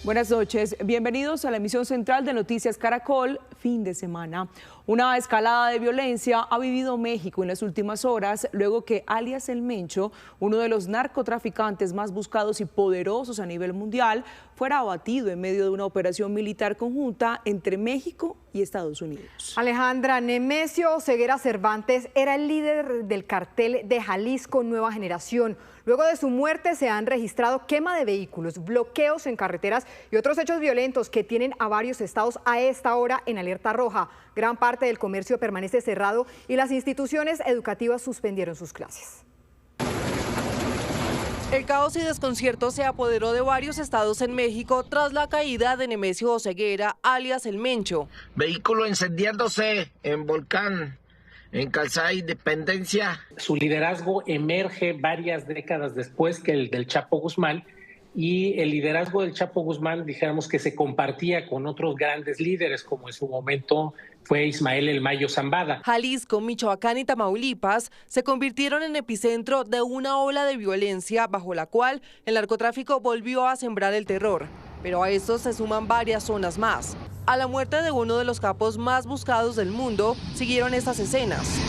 Buenas noches, bienvenidos a la emisión central de Noticias Caracol, fin de semana. Una escalada de violencia ha vivido México en las últimas horas, luego que alias El Mencho, uno de los narcotraficantes más buscados y poderosos a nivel mundial, fuera abatido en medio de una operación militar conjunta entre México y Estados Unidos. Alejandra, Nemesio Ceguera Cervantes era el líder del cartel de Jalisco Nueva Generación. Luego de su muerte se han registrado quema de vehículos, bloqueos en carreteras y otros hechos violentos que tienen a varios estados a esta hora en alerta roja. Gran parte del comercio permanece cerrado y las instituciones educativas suspendieron sus clases. El caos y desconcierto se apoderó de varios estados en México tras la caída de Nemesio Oseguera, alias El Mencho. Vehículo encendiéndose en Volcán, en Calzada Independencia. Su liderazgo emerge varias décadas después que el del Chapo Guzmán, y el liderazgo del Chapo Guzmán, dijéramos que se compartía con otros grandes líderes, como en su momento fue Ismael El Mayo Zambada. Jalisco, Michoacán y Tamaulipas se convirtieron en epicentro de una ola de violencia bajo la cual el narcotráfico volvió a sembrar el terror. Pero a esto se suman varias zonas más. A la muerte de uno de los capos más buscados del mundo, siguieron estas escenas.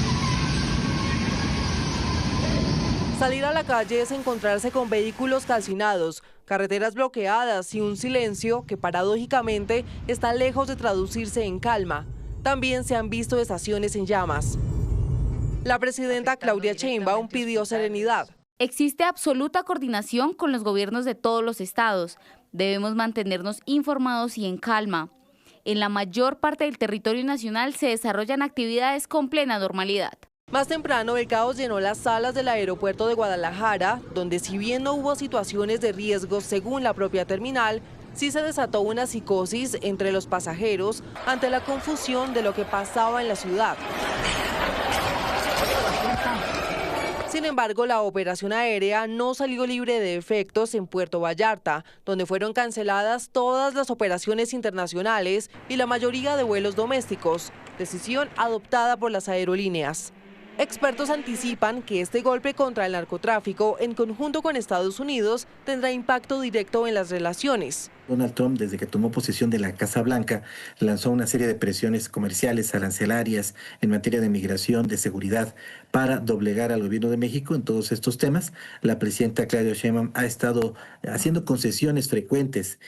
Salir a la calle es encontrarse con vehículos calcinados, carreteras bloqueadas y un silencio que paradójicamente está lejos de traducirse en calma. También se han visto estaciones en llamas. La presidenta Claudia Sheinbaum pidió serenidad. Existe absoluta coordinación con los gobiernos de todos los estados. Debemos mantenernos informados y en calma. En la mayor parte del territorio nacional se desarrollan actividades con plena normalidad. Más temprano, el caos llenó las salas del aeropuerto de Guadalajara, donde si bien no hubo situaciones de riesgo según la propia terminal, sí se desató una psicosis entre los pasajeros ante la confusión de lo que pasaba en la ciudad. Sin embargo, la operación aérea no salió libre de efectos en Puerto Vallarta, donde fueron canceladas todas las operaciones internacionales y la mayoría de vuelos domésticos, decisión adoptada por las aerolíneas. Expertos anticipan que este golpe contra el narcotráfico, en conjunto con Estados Unidos, tendrá impacto directo en las relaciones. Donald Trump, desde que tomó posesión de la Casa Blanca, lanzó una serie de presiones comerciales, arancelarias, en materia de migración, de seguridad, para doblegar al gobierno de México en todos estos temas. La presidenta Claudia Sheinbaum ha estado haciendo concesiones frecuentes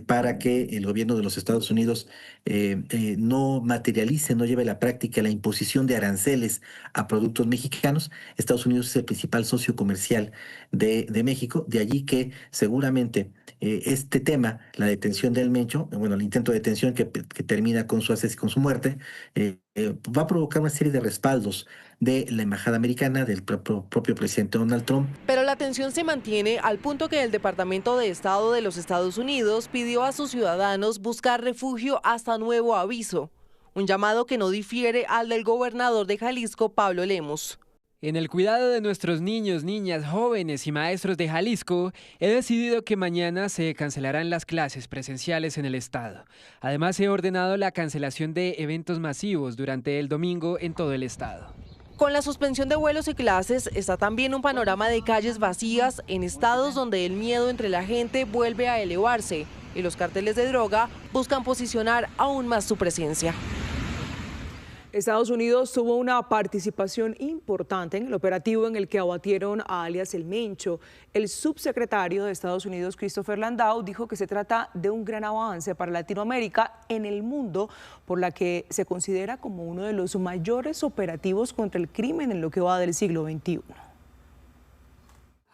para que el gobierno de los Estados Unidos no materialice, no lleve a la práctica la imposición de aranceles a productos mexicanos. Estados Unidos es el principal socio comercial de México, de allí que seguramente este tema, la detención del Mencho, bueno, el intento de detención que termina con su muerte, va a provocar una serie de respaldos de la embajada americana, del propio presidente Donald Trump. Pero la tensión se mantiene al punto que el Departamento de Estado de los Estados Unidos pidió a sus ciudadanos buscar refugio hasta nuevo aviso, un llamado que no difiere al del gobernador de Jalisco, Pablo Lemos. En el cuidado de nuestros niños, niñas, jóvenes y maestros de Jalisco, he decidido que mañana se cancelarán las clases presenciales en el estado. Además, he ordenado la cancelación de eventos masivos durante el domingo en todo el estado. Con la suspensión de vuelos y clases está también un panorama de calles vacías en estados donde el miedo entre la gente vuelve a elevarse y los cárteles de droga buscan posicionar aún más su presencia. Estados Unidos tuvo una participación importante en el operativo en el que abatieron a alias El Mencho. El subsecretario de Estados Unidos, Christopher Landau, dijo que se trata de un gran avance para Latinoamérica en el mundo, por la que se considera como uno de los mayores operativos contra el crimen en lo que va del siglo XXI.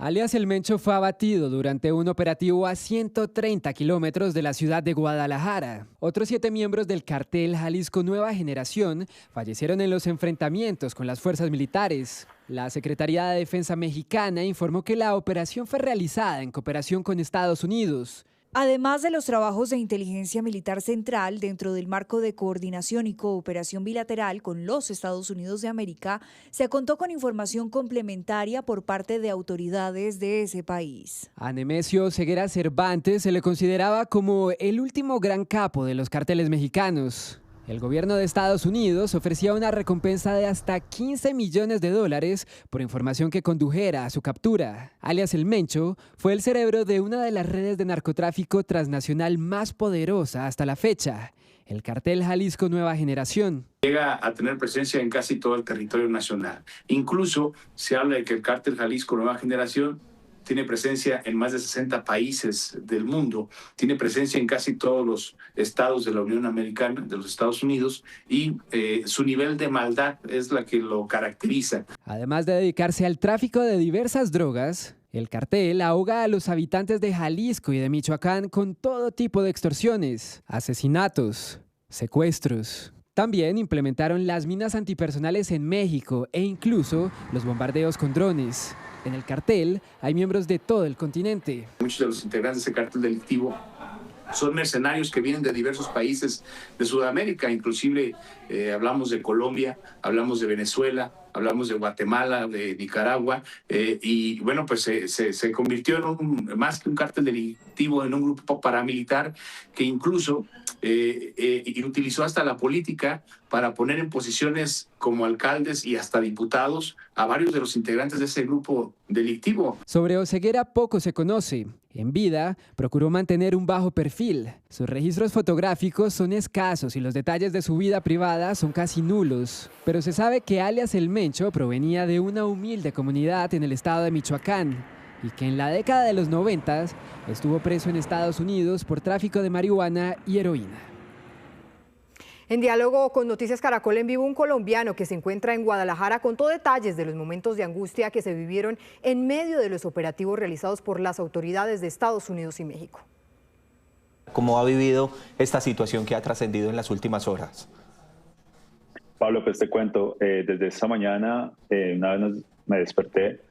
Alias El Mencho fue abatido durante un operativo a 130 kilómetros de la ciudad de Guadalajara. Otros 7 miembros del cartel Jalisco Nueva Generación fallecieron en los enfrentamientos con las fuerzas militares. La Secretaría de Defensa mexicana informó que la operación fue realizada en cooperación con Estados Unidos. Además de los trabajos de inteligencia militar central dentro del marco de coordinación y cooperación bilateral con los Estados Unidos de América, se contó con información complementaria por parte de autoridades de ese país. A Nemesio Ceguera Cervantes se le consideraba como el último gran capo de los carteles mexicanos. El gobierno de Estados Unidos ofrecía una recompensa de hasta $15 millones por información que condujera a su captura. Alias El Mencho fue el cerebro de una de las redes de narcotráfico transnacional más poderosa hasta la fecha, el Cartel Jalisco Nueva Generación. Llega a tener presencia en casi todo el territorio nacional. Incluso se habla de que el Cartel Jalisco Nueva Generación tiene presencia en más de 60 países del mundo, tiene presencia en casi todos los estados de la Unión Americana, de los Estados Unidos, y su nivel de maldad es la que lo caracteriza. Además de dedicarse al tráfico de diversas drogas, el cartel ahoga a los habitantes de Jalisco y de Michoacán con todo tipo de extorsiones, asesinatos, secuestros. También implementaron las minas antipersonales en México e incluso los bombardeos con drones. En el cartel hay miembros de todo el continente. Muchos de los integrantes de ese cartel delictivo son mercenarios que vienen de diversos países de Sudamérica, inclusive hablamos de Colombia, hablamos de Venezuela, hablamos de Guatemala, de Nicaragua, y bueno, pues se convirtió en más que un cártel delictivo, en un grupo paramilitar que incluso utilizó hasta la política para poner en posiciones como alcaldes y hasta diputados a varios de los integrantes de ese grupo delictivo. Sobre Oseguera poco se conoce. En vida, procuró mantener un bajo perfil. Sus registros fotográficos son escasos y los detalles de su vida privada son casi nulos. Pero se sabe que alias El Mencho provenía de una humilde comunidad en el estado de Michoacán y que en la década de los 90 estuvo preso en Estados Unidos por tráfico de marihuana y heroína. En diálogo con Noticias Caracol en Vivo, un colombiano que se encuentra en Guadalajara contó detalles de los momentos de angustia que se vivieron en medio de los operativos realizados por las autoridades de Estados Unidos y México. ¿Cómo ha vivido esta situación que ha trascendido en las últimas horas? Pablo, pues te cuento, desde esta mañana, una vez me desperté,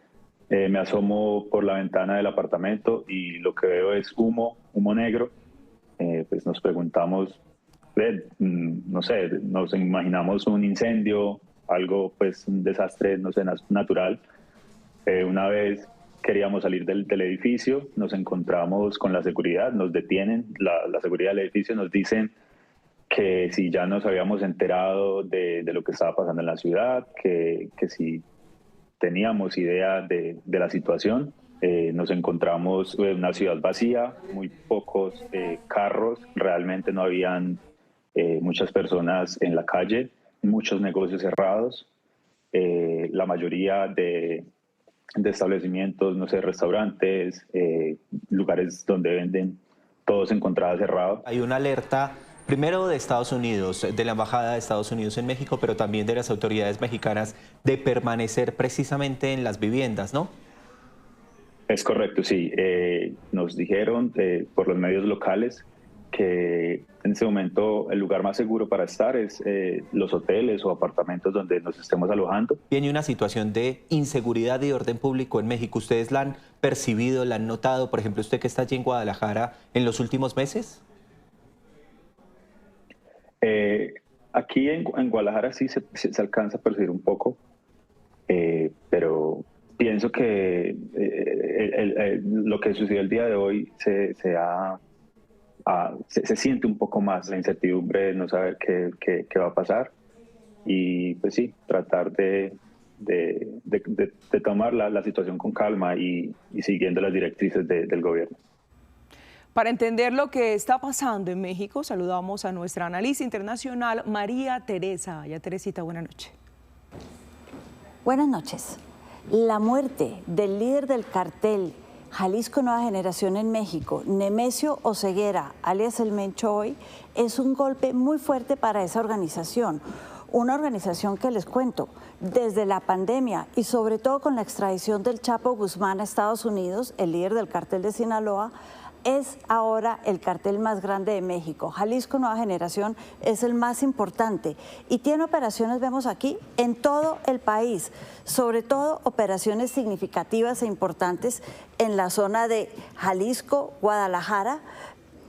me asomo por la ventana del apartamento y lo que veo es humo negro. Pues nos preguntamos, no sé, nos imaginamos un incendio, algo, pues un desastre, no sé, natural. Una vez queríamos salir del edificio, nos encontramos con la seguridad, nos detienen, la seguridad del edificio nos dicen que si ya nos habíamos enterado de lo que estaba pasando en la ciudad, que si teníamos idea de la situación. Nos encontramos en una ciudad vacía, muy pocos carros, realmente no habían muchas personas en la calle, muchos negocios cerrados, la mayoría de establecimientos, no sé, restaurantes, lugares donde venden, todo se encontraba cerrado. Hay una alerta primero de Estados Unidos, de la Embajada de Estados Unidos en México, pero también de las autoridades mexicanas de permanecer precisamente en las viviendas, ¿no? Es correcto, sí. Nos dijeron por los medios locales que en este momento el lugar más seguro para estar es los hoteles o apartamentos donde nos estemos alojando. Viene una situación de inseguridad y orden público en México. ¿Ustedes la han percibido, la han notado? Por ejemplo, usted que está allí en Guadalajara, ¿en los últimos meses? Aquí en Guadalajara sí se alcanza a percibir un poco, pero pienso que lo que sucedió el día de hoy se siente un poco más la incertidumbre de no saber qué va a pasar y pues sí, tratar de tomar la situación con calma y siguiendo las directrices del gobierno. Para entender lo que está pasando en México, saludamos a nuestra analista internacional, María Teresa. Ya, Teresita, buenas noches. Buenas noches. La muerte del líder del cartel Jalisco Nueva Generación en México, Nemesio Oseguera, alias El Mencho hoy, es un golpe muy fuerte para esa organización. Una organización que les cuento, desde la pandemia y sobre todo con la extradición del Chapo Guzmán a Estados Unidos, el líder del cartel de Sinaloa, es ahora el cartel más grande de México. Jalisco Nueva Generación es el más importante y tiene operaciones, vemos aquí, en todo el país, sobre todo operaciones significativas e importantes en la zona de Jalisco, Guadalajara,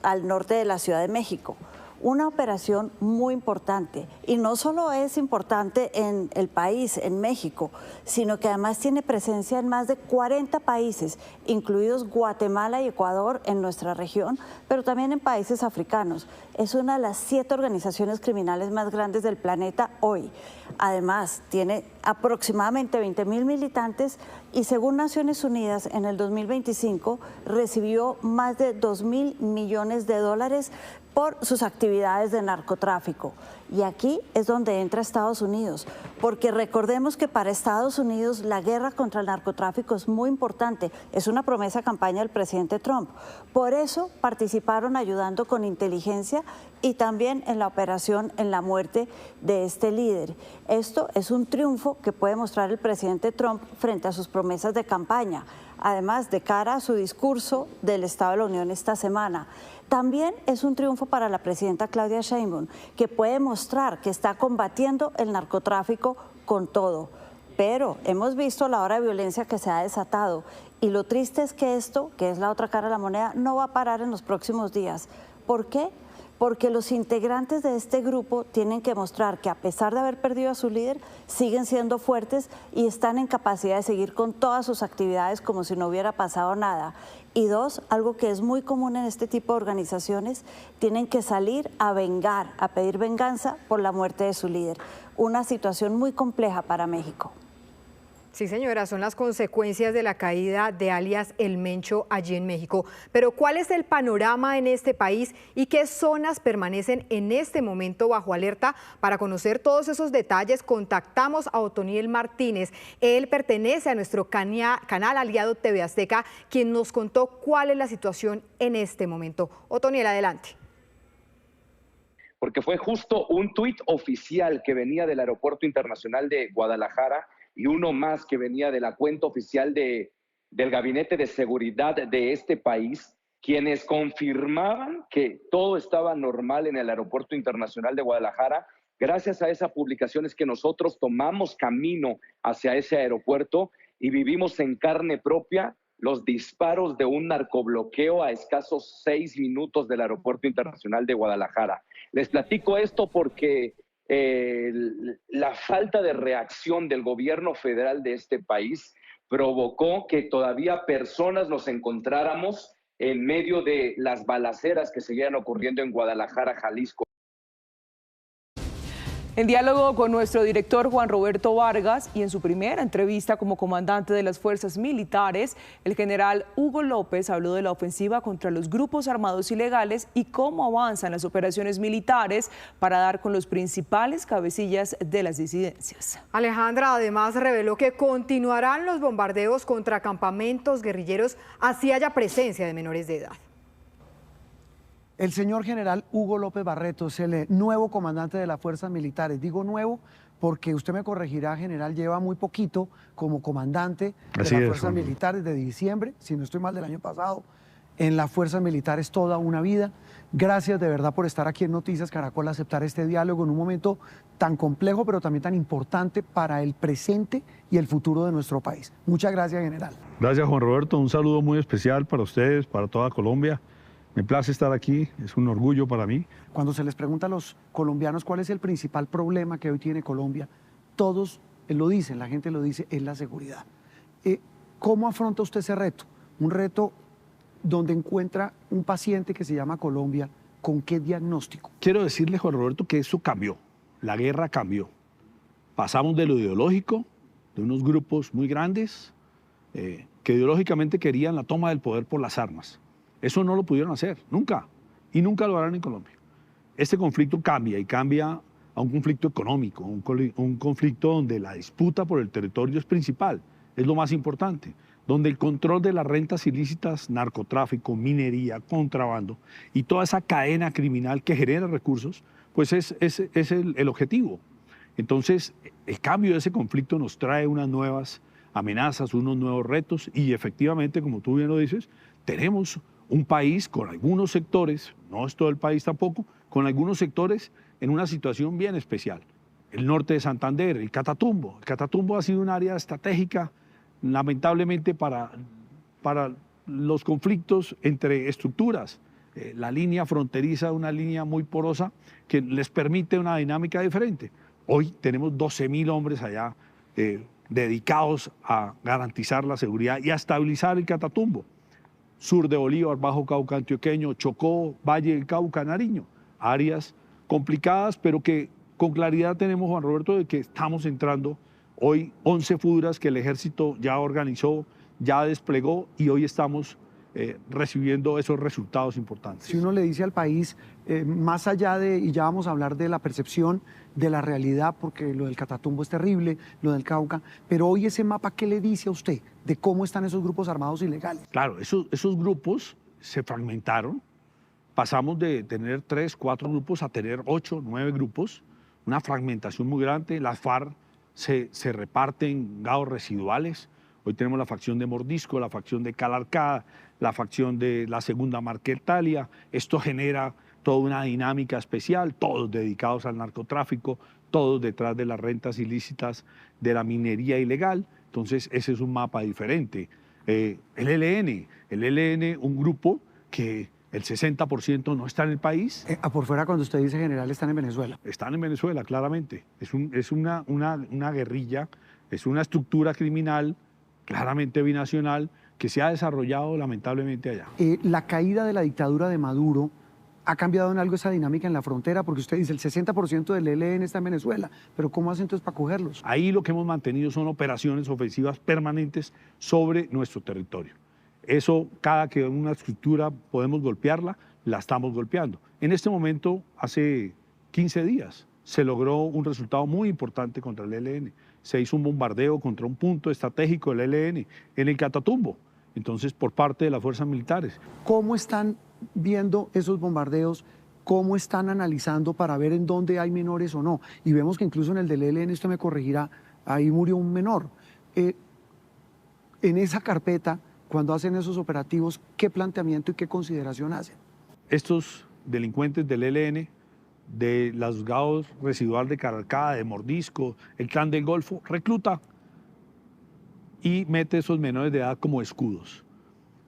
al norte de la Ciudad de México. una operación muy importante. Y no solo es importante en el país, en México, sino que además tiene presencia en más de 40 países, incluidos Guatemala y Ecuador en nuestra región, pero también en países africanos. Es una de las 7 organizaciones criminales más grandes del planeta hoy. Además, tiene aproximadamente 20.000 militantes y según Naciones Unidas, en el 2025 recibió más de $2.000 millones por sus actividades de narcotráfico. Y aquí es donde entra Estados Unidos, porque recordemos que para Estados Unidos la guerra contra el narcotráfico es muy importante, es una promesa de campaña del presidente Trump. Por eso participaron ayudando con inteligencia y también en la operación en la muerte de este líder. Esto es un triunfo que puede mostrar el presidente Trump frente a sus promesas de campaña, además de cara a su discurso del Estado de la Unión esta semana. También es un triunfo para la presidenta Claudia Sheinbaum, que puede mostrar que está combatiendo el narcotráfico con todo. Pero hemos visto la ola de violencia que se ha desatado y lo triste es que esto, que es la otra cara de la moneda, no va a parar en los próximos días. ¿Por qué? Porque los integrantes de este grupo tienen que mostrar que a pesar de haber perdido a su líder, siguen siendo fuertes y están en capacidad de seguir con todas sus actividades como si no hubiera pasado nada. Y 2, algo que es muy común en este tipo de organizaciones, tienen que salir a vengar, a pedir venganza por la muerte de su líder. Una situación muy compleja para México. Sí, señora, son las consecuencias de la caída de alias El Mencho allí en México. Pero ¿cuál es el panorama en este país y qué zonas permanecen en este momento bajo alerta? Para conocer todos esos detalles, contactamos a Otoniel Martínez. Él pertenece a nuestro canal aliado TV Azteca, quien nos contó cuál es la situación en este momento. Otoniel, adelante. Porque fue justo un tuit oficial que venía del Aeropuerto Internacional de Guadalajara y uno más que venía de la cuenta oficial del Gabinete de Seguridad de este país, quienes confirmaban que todo estaba normal en el Aeropuerto Internacional de Guadalajara. Gracias a esa publicación es que nosotros tomamos camino hacia ese aeropuerto y vivimos en carne propia los disparos de un narcobloqueo a escasos 6 minutos del Aeropuerto Internacional de Guadalajara. Les platico esto porque la falta de reacción del gobierno federal de este país provocó que todavía personas nos encontráramos en medio de las balaceras que seguían ocurriendo en Guadalajara, Jalisco. En diálogo con nuestro director Juan Roberto Vargas y en su primera entrevista como comandante de las fuerzas militares, el general Hugo López habló de la ofensiva contra los grupos armados ilegales y cómo avanzan las operaciones militares para dar con los principales cabecillas de las disidencias. Alejandra además reveló que continuarán los bombardeos contra campamentos guerrilleros, así haya presencia de menores de edad. El señor general Hugo López Barreto es el nuevo comandante de las fuerzas militares. Digo nuevo porque usted me corregirá, general, lleva muy poquito como comandante de las fuerzas militares, de diciembre, si no estoy mal, del año pasado. En las fuerzas militares toda una vida. Gracias de verdad por estar aquí en Noticias Caracol, aceptar este diálogo en un momento tan complejo, pero también tan importante para el presente y el futuro de nuestro país. Muchas gracias, general. Gracias, Juan Roberto. Un saludo muy especial para ustedes, para toda Colombia. Me place estar aquí, es un orgullo para mí. Cuando se les pregunta a los colombianos cuál es el principal problema que hoy tiene Colombia, todos lo dicen, la gente lo dice, es la seguridad. ¿Cómo afronta usted ese reto? Un reto donde encuentra un paciente que se llama Colombia, ¿con qué diagnóstico? Quiero decirle, Juan Roberto, que eso cambió, la guerra cambió. Pasamos de lo ideológico, de unos grupos muy grandes que ideológicamente querían la toma del poder por las armas. Eso no lo pudieron hacer, nunca, y nunca lo harán en Colombia. Este conflicto cambia y cambia a un conflicto económico, un conflicto donde la disputa por el territorio es principal, es lo más importante, donde el control de las rentas ilícitas, narcotráfico, minería, contrabando y toda esa cadena criminal que genera recursos, pues es el objetivo. Entonces, el cambio de ese conflicto nos trae unas nuevas amenazas, unos nuevos retos y efectivamente, como tú bien lo dices, tenemos un país con algunos sectores, no es todo el país tampoco, con algunos sectores en una situación bien especial. El norte de Santander, el Catatumbo. El Catatumbo ha sido un área estratégica, lamentablemente, para los conflictos entre estructuras la línea fronteriza, una línea muy porosa que les permite una dinámica diferente. Hoy tenemos 12.000 hombres allá dedicados a garantizar la seguridad y a estabilizar el Catatumbo. Sur de Bolívar, Bajo Cauca Antioqueño, Chocó, Valle del Cauca, Nariño. Áreas complicadas, pero que con claridad tenemos, Juan Roberto, de que estamos entrando hoy 11 FUDRAs que el Ejército ya organizó, ya desplegó y hoy estamos recibiendo esos resultados importantes. Si uno le dice al país, más allá de, y ya vamos a hablar de la percepción de la realidad, porque lo del Catatumbo es terrible, lo del Cauca, pero hoy ese mapa, ¿qué le dice a usted de cómo están esos grupos armados ilegales? Claro, esos grupos se fragmentaron, pasamos de tener 3, 4 grupos a tener 8, 9 grupos, una fragmentación muy grande. Las FARC se reparten en gados residuales. Hoy tenemos la facción de Mordisco, la facción de Calarcá, la facción de la Segunda Marquetalia. Esto genera toda una dinámica especial, todos dedicados al narcotráfico, todos detrás de las rentas ilícitas de la minería ilegal. Entonces ese es un mapa diferente. El ELN, un grupo que el 60% no está en el país. Por fuera, cuando usted dice general, están en Venezuela. Están en Venezuela, claramente. Es una guerrilla, es una estructura criminal claramente binacional que se ha desarrollado lamentablemente allá. La caída de la dictadura de Maduro ha cambiado en algo esa dinámica en la frontera, porque usted dice el 60% del ELN está en Venezuela, pero ¿cómo hacen entonces para cogerlos? Ahí lo que hemos mantenido son operaciones ofensivas permanentes sobre nuestro territorio. Eso, cada que una estructura podemos golpearla, la estamos golpeando. En este momento, hace 15 días, se logró un resultado muy importante contra el ELN. Se hizo un bombardeo contra un punto estratégico del ELN en el Catatumbo, entonces por parte de las fuerzas militares. ¿Cómo están viendo esos bombardeos? ¿Cómo están analizando para ver en dónde hay menores o no? Y vemos que incluso en el del ELN, usted me corregirá, ahí murió un menor. En esa carpeta, cuando hacen esos operativos, ¿qué planteamiento y qué consideración hacen? Estos delincuentes del ELN, de los gados residuales de Calarcá, de Mordisco, el Clan del Golfo, recluta y mete esos menores de edad como escudos.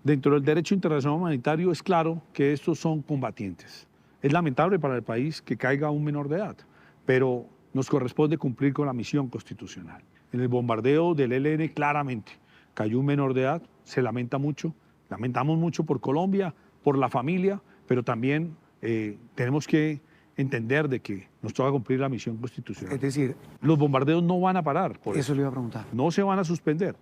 Dentro del derecho internacional humanitario es claro que estos son combatientes. Es lamentable para el país que caiga un menor de edad, pero nos corresponde cumplir con la misión constitucional. En el bombardeo del ELN claramente cayó un menor de edad, se lamenta mucho, lamentamos mucho por Colombia, por la familia, pero también tenemos que entender de que nos toca cumplir la misión constitucional. Es decir, los bombardeos no van a parar. Por eso le iba a preguntar. No se van a suspender.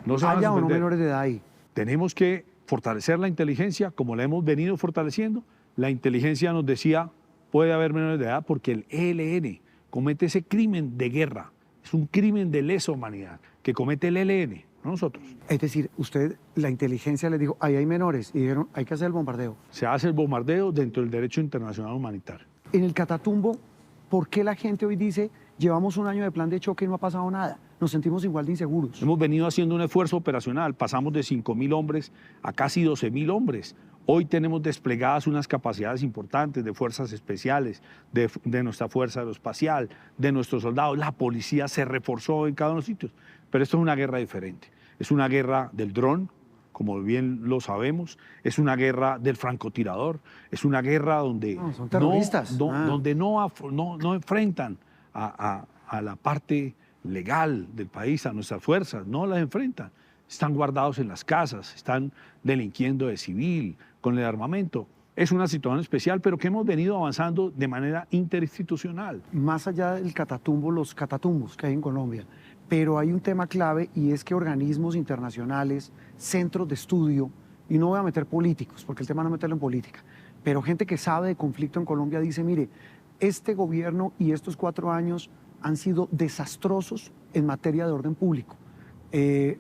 No se van a ¿Haya suspender. o no menores de edad ahí? Tenemos que fortalecer la inteligencia como la hemos venido fortaleciendo. La inteligencia nos decía, puede haber menores de edad porque el ELN comete ese crimen de guerra. Es un crimen de lesa humanidad que comete el ELN, no nosotros. Es decir, usted, la inteligencia les dijo, ahí hay menores, y dijeron, hay que hacer el bombardeo. Se hace el bombardeo dentro del derecho internacional humanitario. En el Catatumbo, ¿por qué la gente hoy dice, llevamos un año de plan de choque y no ha pasado nada? Nos sentimos igual de inseguros. Hemos venido haciendo un esfuerzo operacional, pasamos de 5.000 hombres a casi 12.000 hombres. Hoy tenemos desplegadas unas capacidades importantes de fuerzas especiales, de nuestra fuerza aeroespacial, de nuestros soldados. La policía se reforzó en cada uno de los sitios, pero esto es una guerra diferente. Es una guerra del dron, como bien lo sabemos, es una guerra del francotirador, es una guerra donde son terroristas. Donde no enfrentan a la parte legal del país, a nuestras fuerzas, no las enfrentan. Están guardados en las casas, están delinquiendo de civil, con el armamento. Es una situación especial, pero que hemos venido avanzando de manera interinstitucional. Más allá del Catatumbo, los catatumbos que hay en Colombia, pero hay un tema clave y es que organismos internacionales, centros de estudio, y no voy a meter políticos, porque el tema no es meterlo en política, pero gente que sabe de conflicto en Colombia dice, mire, este gobierno y estos 4 años han sido desastrosos en materia de orden público.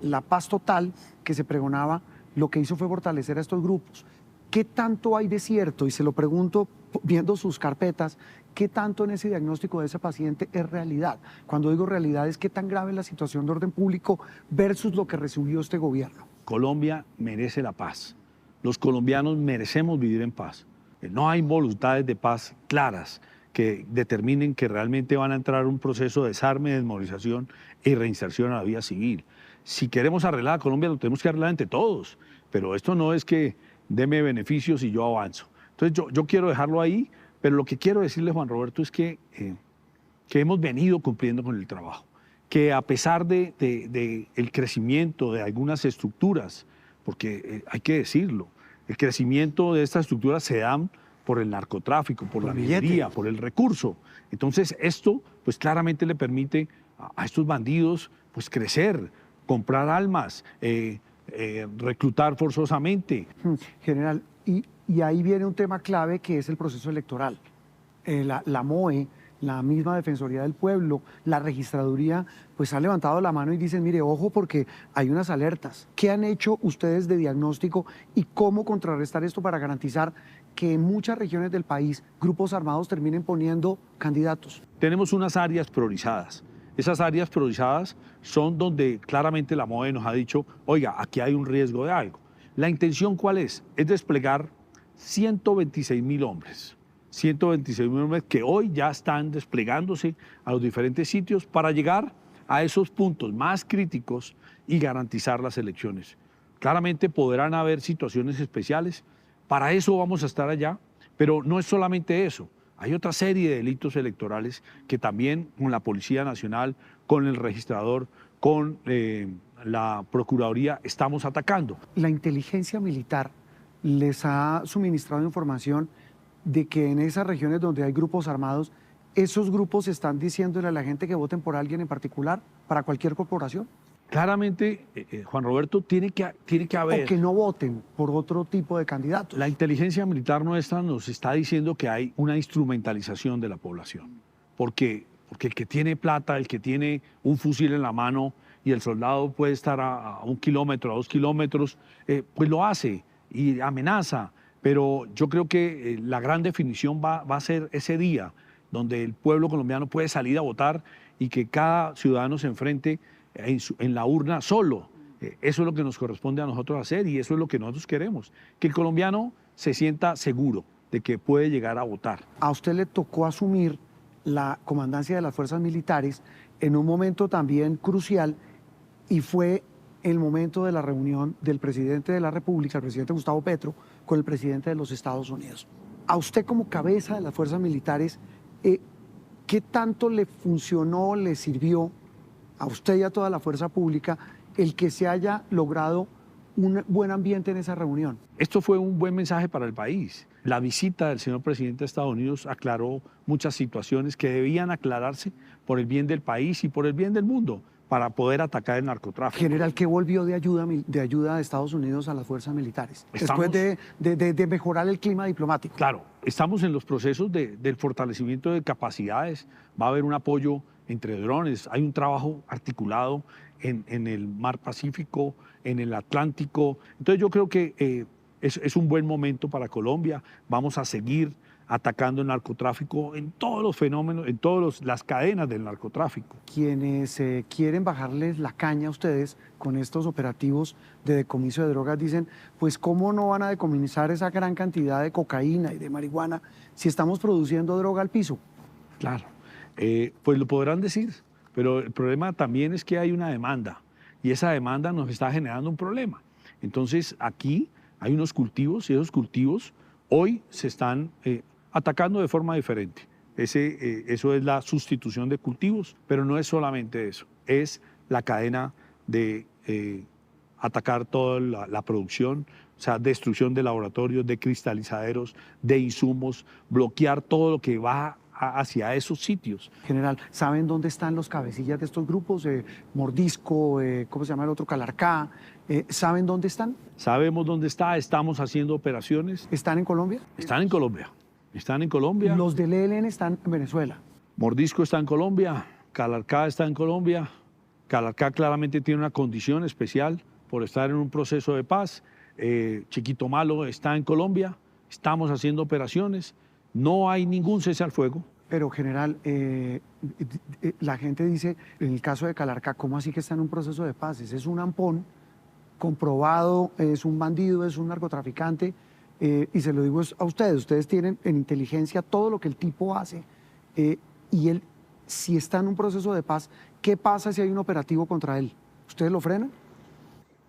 La paz total que se pregonaba, lo que hizo fue fortalecer a estos grupos. ¿Qué tanto hay de cierto? Y se lo pregunto viendo sus carpetas, ¿qué tanto en ese diagnóstico de ese paciente es realidad? Cuando digo realidad es qué tan grave es la situación de orden público versus lo que recibió este gobierno. Colombia merece la paz. Los colombianos merecemos vivir en paz. No hay voluntades de paz claras que determinen que realmente van a entrar en un proceso de desarme, desmovilización y reinserción a la vida civil. Si queremos arreglar a Colombia, lo tenemos que arreglar entre todos, pero esto no es que deme beneficios y yo avanzo. Entonces yo quiero dejarlo ahí, pero lo que quiero decirle, Juan Roberto, es que hemos venido cumpliendo con el trabajo, que a pesar de el crecimiento de algunas estructuras, porque hay que decirlo, el crecimiento de estas estructuras se dan por el narcotráfico, por la minería, por el recurso. Entonces esto pues claramente le permite a estos bandidos pues crecer, comprar armas, reclutar forzosamente. General, y ahí viene un tema clave que es el proceso electoral. La MOE, la misma Defensoría del Pueblo, la Registraduría, pues han levantado la mano y dicen, mire, ojo porque hay unas alertas. ¿Qué han hecho ustedes de diagnóstico y cómo contrarrestar esto para garantizar que en muchas regiones del país grupos armados terminen poniendo candidatos? Tenemos unas áreas priorizadas. Esas áreas priorizadas son donde claramente la MOE nos ha dicho, oiga, aquí hay un riesgo de algo. ¿La intención cuál es? Es desplegar 126.000 hombres. 126.000 hombres que hoy ya están desplegándose a los diferentes sitios para llegar a esos puntos más críticos y garantizar las elecciones. Claramente podrán haber situaciones especiales, para eso vamos a estar allá, pero no es solamente eso. Hay otra serie de delitos electorales que también con la Policía Nacional, con el registrador, con la Procuraduría estamos atacando. La inteligencia militar les ha suministrado información de que en esas regiones donde hay grupos armados, esos grupos están diciéndole a la gente que voten por alguien en particular, para cualquier corporación. Claramente, Juan Roberto, tiene que haber... O que no voten por otro tipo de candidatos. La inteligencia militar nuestra nos está diciendo que hay una instrumentalización de la población. Porque el que tiene plata, el que tiene un fusil en la mano y el soldado puede estar a 1 kilómetro, a 2 kilómetros, pues lo hace y amenaza. Pero yo creo que la gran definición va a ser ese día donde el pueblo colombiano puede salir a votar y que cada ciudadano se enfrente en la urna solo. Eso es lo que nos corresponde a nosotros hacer y eso es lo que nosotros queremos, que el colombiano se sienta seguro de que puede llegar a votar. A usted le tocó asumir la comandancia de las fuerzas militares en un momento también crucial y fue el momento de la reunión del presidente de la República, el presidente Gustavo Petro, con el presidente de los Estados Unidos. A usted como cabeza de las fuerzas militares, ¿qué tanto le funcionó, le sirvió a usted y a toda la fuerza pública el que se haya logrado un buen ambiente en esa reunión? Esto fue un buen mensaje para el país. La visita del señor presidente de Estados Unidos aclaró muchas situaciones que debían aclararse por el bien del país y por el bien del mundo para poder atacar el narcotráfico. General, ¿qué volvió de ayuda de Estados Unidos a las fuerzas militares? Después de mejorar el clima diplomático. Claro, estamos en los procesos del fortalecimiento de capacidades. Va a haber un apoyo entre drones, hay un trabajo articulado en el Mar Pacífico, en el Atlántico. Entonces yo creo que es un buen momento para Colombia. Vamos a seguir atacando el narcotráfico en todos los fenómenos, en todas las cadenas del narcotráfico. Quienes quieren bajarles la caña a ustedes con estos operativos de decomiso de drogas dicen, pues ¿cómo no van a decomisar esa gran cantidad de cocaína y de marihuana si estamos produciendo droga al piso? Claro, pues lo podrán decir, pero el problema también es que hay una demanda y esa demanda nos está generando un problema. Entonces aquí hay unos cultivos y esos cultivos hoy se están atacando de forma diferente. Eso es la sustitución de cultivos, pero no es solamente eso, es la cadena de atacar toda la producción, o sea, destrucción de laboratorios, de cristalizaderos, de insumos, bloquear todo lo que va hacia esos sitios. General, ¿saben dónde están los cabecillas de estos grupos? Mordisco, ¿cómo se llama el otro? Calarcá. ¿Saben dónde están? Sabemos dónde está, estamos haciendo operaciones. ¿Están en Colombia? Están en Colombia. Están en Colombia. Los del ELN están en Venezuela. Mordisco está en Colombia, Calarcá está en Colombia. Calarcá claramente tiene una condición especial por estar en un proceso de paz. Chiquito Malo está en Colombia, estamos haciendo operaciones. No hay ningún cese al fuego. Pero, general, la gente dice, en el caso de Calarcá, ¿cómo así que está en un proceso de paz? Ese es un ampón comprobado, es un bandido, es un narcotraficante. Y se lo digo a ustedes tienen en inteligencia todo lo que el tipo hace. Y él, si está en un proceso de paz, ¿qué pasa si hay un operativo contra él? ¿Ustedes lo frenan?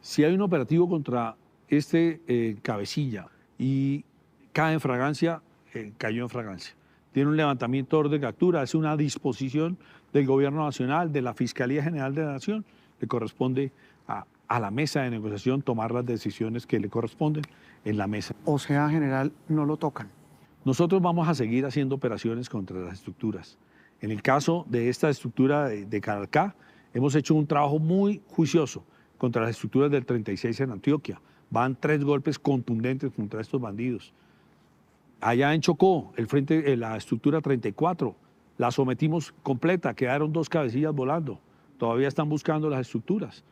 Si hay un operativo contra este cabecilla y cae en fragancia, cayó en fragancia. Tiene un levantamiento de orden de captura, es una disposición del Gobierno Nacional, de la Fiscalía General de la Nación. Le corresponde a la mesa de negociación tomar las decisiones que le corresponden en la mesa. O sea, general, no lo tocan. Nosotros vamos a seguir haciendo operaciones contra las estructuras. En el caso de esta estructura de Calarcá, hemos hecho un trabajo muy juicioso contra las estructuras del 36 en Antioquia. Van 3 golpes contundentes contra estos bandidos. Allá en Chocó, la estructura 34, la sometimos completa, quedaron 2 cabecillas volando. Todavía están buscando las estructuras.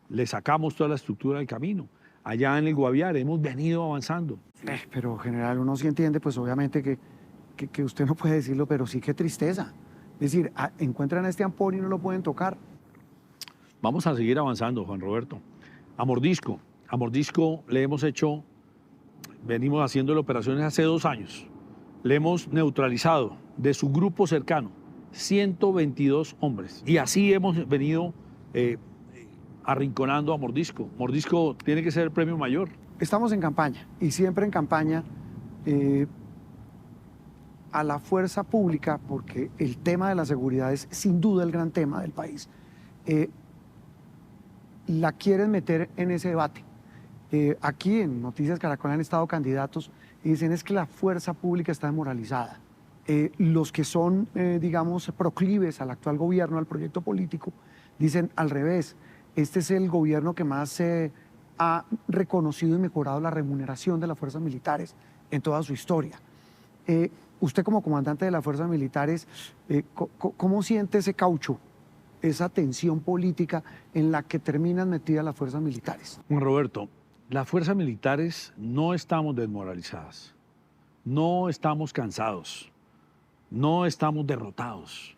Le sacamos toda la estructura del camino. Allá en el Guaviare hemos venido avanzando. Pero general, uno sí entiende, pues obviamente que usted no puede decirlo, pero sí qué tristeza. Es decir, encuentran a este ampón y no lo pueden tocar. Vamos a seguir avanzando, Juan Roberto. A Mordisco le hemos hecho, venimos haciendo operaciones hace 2 años. Le hemos neutralizado de su grupo cercano 122 hombres. Y así hemos venido arrinconando a Mordisco. Mordisco tiene que ser el premio mayor. Estamos en campaña y siempre en campaña a la fuerza pública, porque el tema de la seguridad es sin duda el gran tema del país. La quieren meter en ese debate. Aquí en Noticias Caracol han estado candidatos y dicen es que la fuerza pública está desmoralizada. Los que son, digamos, proclives al actual gobierno, al proyecto político, dicen al revés. Este es el gobierno que más ha reconocido y mejorado la remuneración de las fuerzas militares en toda su historia. Usted como comandante de las fuerzas militares, ¿cómo siente ese caucho, esa tensión política en la que terminan metidas las fuerzas militares? Juan Roberto, las fuerzas militares no estamos desmoralizadas, no estamos cansados, no estamos derrotados.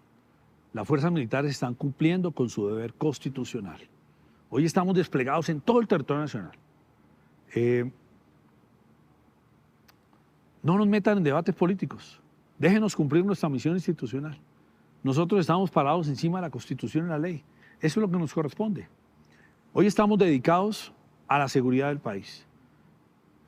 Las fuerzas militares están cumpliendo con su deber constitucional. Hoy estamos desplegados en todo el territorio nacional. No nos metan en debates políticos. Déjenos cumplir nuestra misión institucional. Nosotros estamos parados encima de la Constitución y la ley. Eso es lo que nos corresponde. Hoy estamos dedicados a la seguridad del país.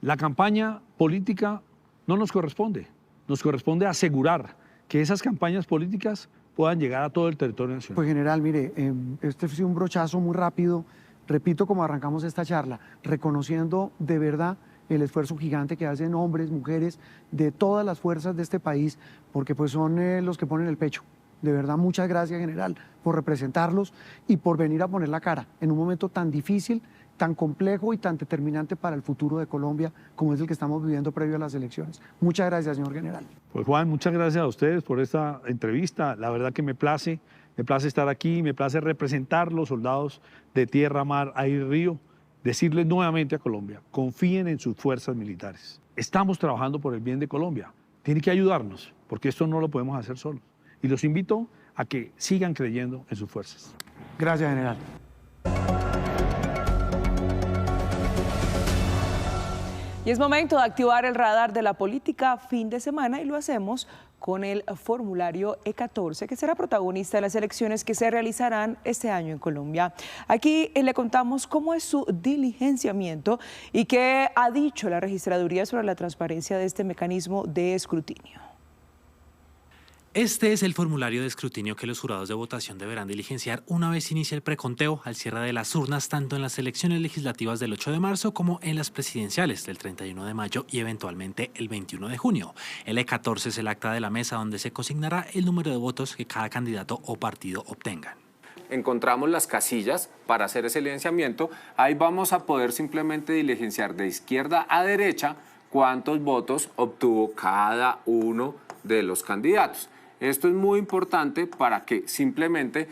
La campaña política no nos corresponde. Nos corresponde asegurar que esas campañas políticas puedan llegar a todo el territorio nacional. Pues general, mire, este fue un brochazo muy rápido. Repito, como arrancamos esta charla, reconociendo de verdad el esfuerzo gigante que hacen hombres, mujeres, de todas las fuerzas de este país, porque pues son los que ponen el pecho. De verdad, muchas gracias, general, por representarlos y por venir a poner la cara en un momento tan difícil, tan complejo y tan determinante para el futuro de Colombia como es el que estamos viviendo previo a las elecciones. Muchas gracias, señor general. Pues Juan, muchas gracias a ustedes por esta entrevista. La verdad que me place estar aquí, me place representar los soldados de tierra, mar, aire y río, decirles nuevamente a Colombia, confíen en sus fuerzas militares. Estamos trabajando por el bien de Colombia. Tienen que ayudarnos, porque esto no lo podemos hacer solos. Y los invito a que sigan creyendo en sus fuerzas. Gracias, general. Y es momento de activar el radar de la política fin de semana y lo hacemos con el formulario E14, que será protagonista de las elecciones que se realizarán este año en Colombia. Aquí le contamos cómo es su diligenciamiento y qué ha dicho la registraduría sobre la transparencia de este mecanismo de escrutinio. Este es el formulario de escrutinio que los jurados de votación deberán diligenciar una vez inicie el preconteo al cierre de las urnas, tanto en las elecciones legislativas del 8 de marzo como en las presidenciales del 31 de mayo y eventualmente el 21 de junio. El E14 es el acta de la mesa donde se consignará el número de votos que cada candidato o partido obtengan. Encontramos las casillas para hacer ese diligenciamiento. Ahí vamos a poder simplemente diligenciar de izquierda a derecha cuántos votos obtuvo cada uno de los candidatos. Esto es muy importante para que simplemente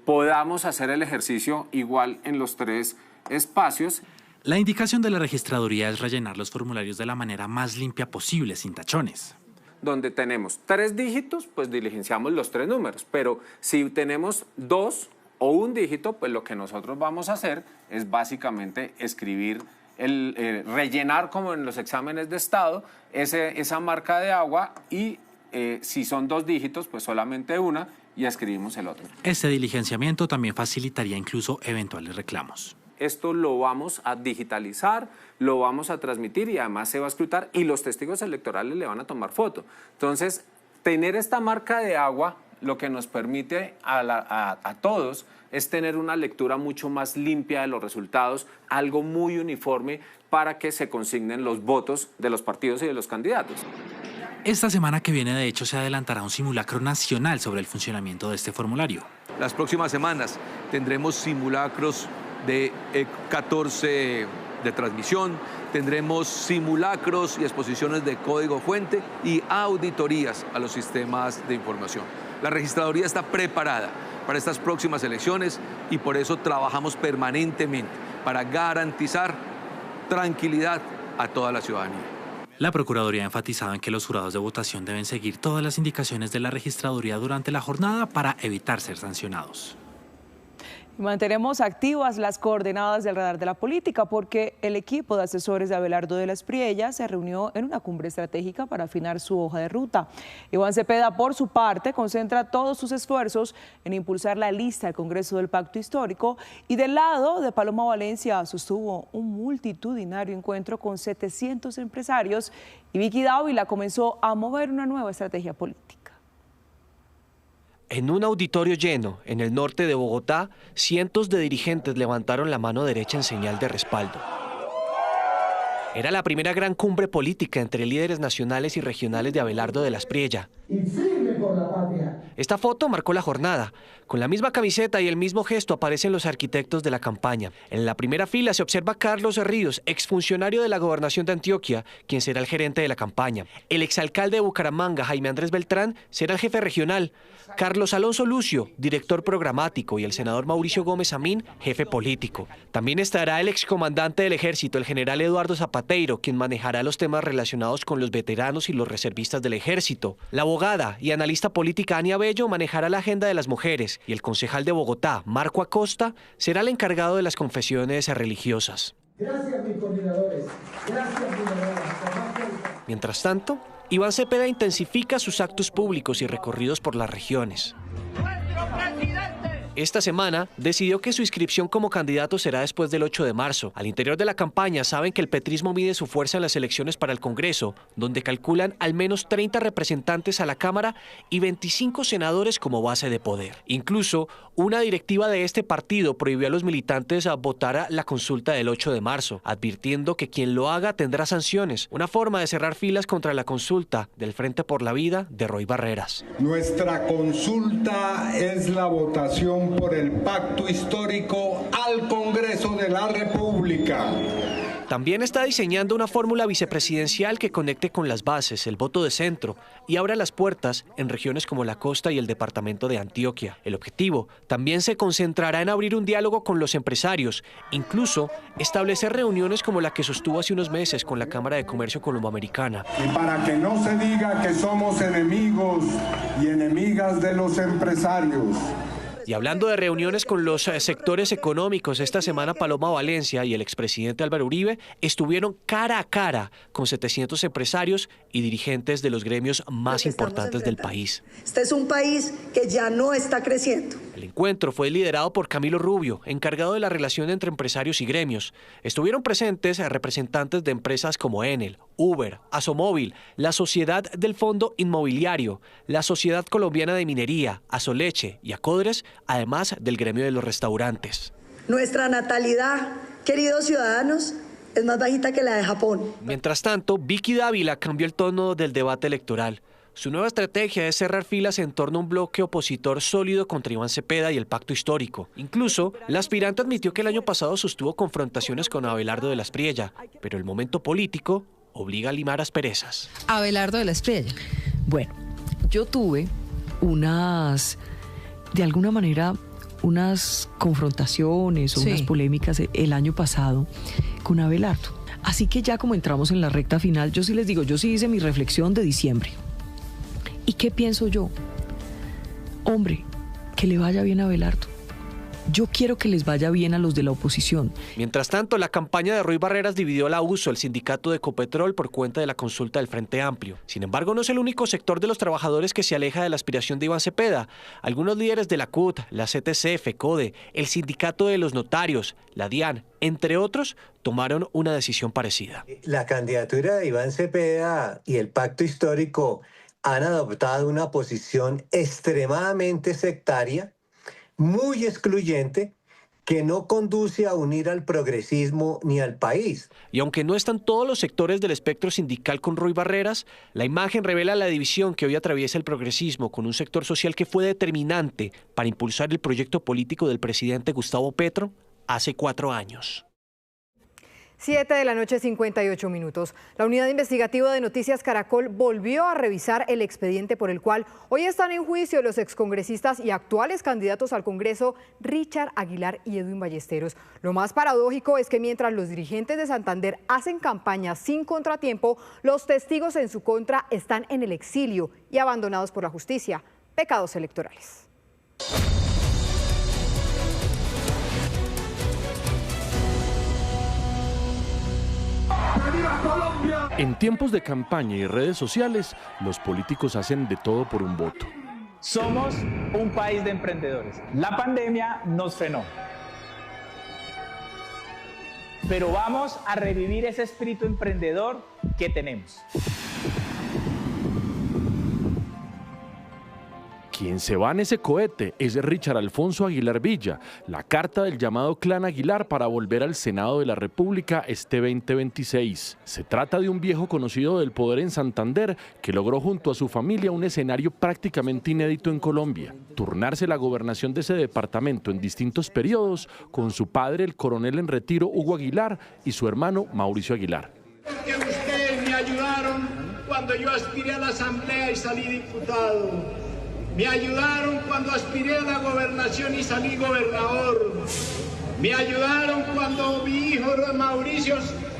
podamos hacer el ejercicio igual en los 3 espacios. La indicación de la registraduría es rellenar los formularios de la manera más limpia posible, sin tachones. Donde tenemos 3 dígitos, pues diligenciamos los 3 números, pero si tenemos 2 o 1 dígito, pues lo que nosotros vamos a hacer es básicamente escribir, rellenar como en los exámenes de estado, esa marca de agua y si son 2 dígitos, pues solamente una y escribimos el otro. Este diligenciamiento también facilitaría incluso eventuales reclamos. esto lo vamos a digitalizar, lo vamos a transmitir y además se va a escrutar y los testigos electorales le van a tomar foto. Entonces, tener esta marca de agua lo que nos permite a todos es tener una lectura mucho más limpia de los resultados, algo muy uniforme para que se consignen los votos de los partidos y de los candidatos. Esta semana que viene, de hecho, se adelantará un simulacro nacional sobre el funcionamiento de este formulario. Las próximas semanas tendremos simulacros de 14 de transmisión, tendremos simulacros y exposiciones de código fuente y auditorías a los sistemas de información. La registraduría está preparada para estas próximas elecciones y por eso trabajamos permanentemente para garantizar tranquilidad a toda la ciudadanía. La Procuraduría ha enfatizado en que los jurados de votación deben seguir todas las indicaciones de la registraduría durante la jornada para evitar ser sancionados. Mantenemos activas las coordenadas del radar de la política porque el equipo de asesores de Abelardo de la Espriella se reunió en una cumbre estratégica para afinar su hoja de ruta. Iván Cepeda, por su parte, concentra todos sus esfuerzos en impulsar la lista al Congreso del Pacto Histórico y del lado de Paloma Valencia sostuvo un multitudinario encuentro con 700 empresarios y Vicky Dávila comenzó a mover una nueva estrategia política. En un auditorio lleno, en el norte de Bogotá, cientos de dirigentes levantaron la mano derecha en señal de respaldo. Era la primera gran cumbre política entre líderes nacionales y regionales de Abelardo de la Espriella. Esta foto marcó la jornada. Con la misma camiseta y el mismo gesto aparecen los arquitectos de la campaña. En la primera fila se observa Carlos Ríos, exfuncionario de la Gobernación de Antioquia, quien será el gerente de la campaña. El exalcalde de Bucaramanga, Jaime Andrés Beltrán, será el jefe regional. Carlos Alonso Lucio, director programático, y el senador Mauricio Gómez Amín, jefe político. También estará el excomandante del Ejército, el general Eduardo Zapateiro, quien manejará los temas relacionados con los veteranos y los reservistas del Ejército. La abogada y analista política Ania Bello manejará la agenda de las mujeres y el concejal de Bogotá, Marco Acosta, será el encargado de las confesiones religiosas. Gracias, mis coordinadores. Gracias, Mientras tanto, Iván Cepeda intensifica sus actos públicos y recorridos por las regiones. Esta semana decidió que su inscripción como candidato será después del 8 de marzo. Al interior de la campaña saben que el petrismo mide su fuerza en las elecciones para el Congreso, donde calculan al menos 30 representantes a la Cámara y 25 senadores como base de poder. Incluso, una directiva de este partido prohibió a los militantes a votar a la consulta del 8 de marzo, advirtiendo que quien lo haga tendrá sanciones, una forma de cerrar filas contra la consulta del Frente por la Vida de Roy Barreras. Nuestra consulta es la votación por el pacto histórico al Congreso de la República. También está diseñando una fórmula vicepresidencial que conecte con las bases, el voto de centro y abra las puertas en regiones como la costa y el departamento de Antioquia. El objetivo también se concentrará en abrir un diálogo con los empresarios, incluso establecer reuniones como la que sostuvo hace unos meses con la Cámara de Comercio Colomboamericana. Y para que no se diga que somos enemigos y enemigas de los empresarios. Y hablando de reuniones con los sectores económicos, esta semana Paloma Valencia y el expresidente Álvaro Uribe estuvieron cara a cara con 700 empresarios y dirigentes de los gremios más importantes del país. Este es un país que ya no está creciendo. El encuentro fue liderado por Camilo Rubio, encargado de la relación entre empresarios y gremios. Estuvieron presentes representantes de empresas como Enel, Uber, Asomóvil, la Sociedad del Fondo Inmobiliario, la Sociedad Colombiana de Minería, Asoleche y Acodres, además del gremio de los restaurantes. Nuestra natalidad, queridos ciudadanos, es más bajita que la de Japón. Mientras tanto, Vicky Dávila cambió el tono del debate electoral. Su nueva estrategia es cerrar filas en torno a un bloque opositor sólido contra Iván Cepeda y el pacto histórico. Incluso, la aspirante admitió que el año pasado sostuvo confrontaciones con Abelardo de la Espriella, pero el momento político obliga a limar asperezas. Abelardo de la Espriella. Bueno, yo tuve de alguna manera, unas confrontaciones o unas polémicas el año pasado con Abelardo. Así que ya como entramos en la recta final, yo sí les digo, yo sí hice mi reflexión de diciembre. ¿Y qué pienso yo? Hombre, que le vaya bien a Abelardo. Yo quiero que les vaya bien a los de la oposición. Mientras tanto, la campaña de Roy Barreras dividió la USO, el sindicato de Ecopetrol, por cuenta de la consulta del Frente Amplio. Sin embargo, no es el único sector de los trabajadores que se aleja de la aspiración de Iván Cepeda. Algunos líderes de la CUT, la CTC, FECODE, el sindicato de los notarios, la DIAN, entre otros, tomaron una decisión parecida. La candidatura de Iván Cepeda y el pacto histórico han adoptado una posición extremadamente sectaria, muy excluyente, que no conduce a unir al progresismo ni al país. Y aunque no están todos los sectores del espectro sindical con Roy Barreras, la imagen revela la división que hoy atraviesa el progresismo con un sector social que fue determinante para impulsar el proyecto político del presidente Gustavo Petro hace 4 años. 7:58 p.m. La unidad investigativa de Noticias Caracol volvió a revisar el expediente por el cual hoy están en juicio los excongresistas y actuales candidatos al Congreso Richard Aguilar y Edwin Ballesteros. Lo más paradójico es que mientras los dirigentes de Santander hacen campaña sin contratiempo, los testigos en su contra están en el exilio y abandonados por la justicia. Pecados electorales. En tiempos de campaña y redes sociales, los políticos hacen de todo por un voto. Somos un país de emprendedores. La pandemia nos frenó. Pero vamos a revivir ese espíritu emprendedor que tenemos. Quien se va en ese cohete es Richard Alfonso Aguilar Villa, la carta del llamado Clan Aguilar para volver al Senado de la República este 2026. Se trata de un viejo conocido del poder en Santander que logró junto a su familia un escenario prácticamente inédito en Colombia: turnarse la gobernación de ese departamento en distintos periodos con su padre, el coronel en retiro Hugo Aguilar, y su hermano Mauricio Aguilar. Porque ustedes me ayudaron cuando yo aspiré a la Asamblea y salí diputado. Me ayudaron cuando aspiré a la gobernación y salí gobernador. Me ayudaron cuando mi hijo Mauricio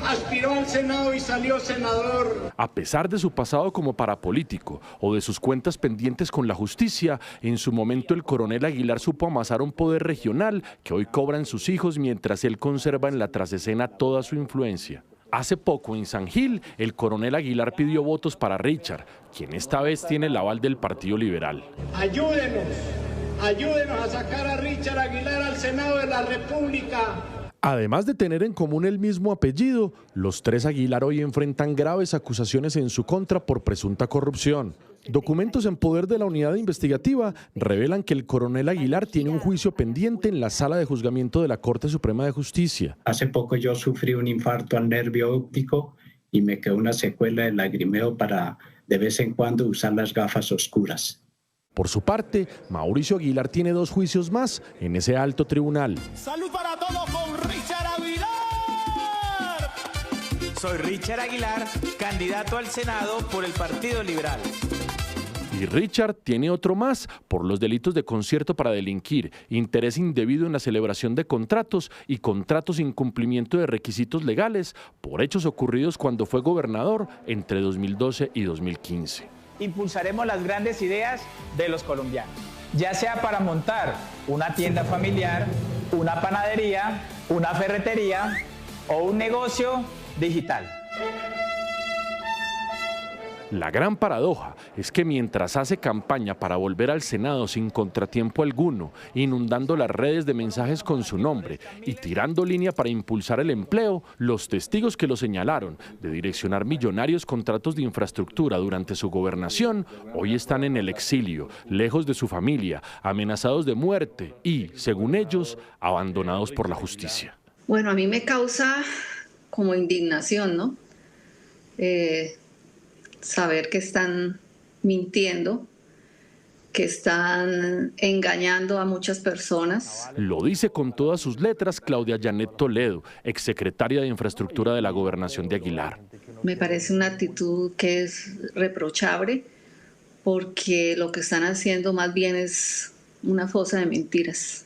aspiró al Senado y salió senador. A pesar de su pasado como parapolítico o de sus cuentas pendientes con la justicia, en su momento el coronel Aguilar supo amasar un poder regional que hoy cobran sus hijos mientras él conserva en la trasescena toda su influencia. Hace poco en San Gil, el coronel Aguilar pidió votos para Richard, quien esta vez tiene el aval del Partido Liberal. Ayúdenos a sacar a Richard Aguilar al Senado de la República. Además de tener en común el mismo apellido, los tres Aguilar hoy enfrentan graves acusaciones en su contra por presunta corrupción. Documentos en poder de la unidad investigativa revelan que el coronel Aguilar tiene un juicio pendiente en la sala de juzgamiento de la Corte Suprema de Justicia. Hace poco yo sufrí un infarto al nervio óptico y me quedó una secuela de lagrimeo para de vez en cuando usar las gafas oscuras. Por su parte, Mauricio Aguilar tiene 2 juicios más en ese alto tribunal. ¡Salud para todos con Richard Aguilar! Soy Richard Aguilar, candidato al Senado por el Partido Liberal. Y Richard tiene otro más por los delitos de concierto para delinquir, interés indebido en la celebración de contratos y contratos sin cumplimiento de requisitos legales por hechos ocurridos cuando fue gobernador entre 2012 y 2015. Impulsaremos las grandes ideas de los colombianos, ya sea para montar una tienda familiar, una panadería, una ferretería o un negocio digital. La gran paradoja es que mientras hace campaña para volver al Senado sin contratiempo alguno, inundando las redes de mensajes con su nombre y tirando línea para impulsar el empleo, los testigos que lo señalaron de direccionar millonarios contratos de infraestructura durante su gobernación hoy están en el exilio, lejos de su familia, amenazados de muerte y, según ellos, abandonados por la justicia. Bueno, a mí me causa como indignación, ¿no? Saber que están mintiendo, que están engañando a muchas personas. Lo dice con todas sus letras Claudia Janet Toledo, exsecretaria de Infraestructura de la Gobernación de Aguilar. Me parece una actitud que es reprochable porque lo que están haciendo más bien es una fosa de mentiras.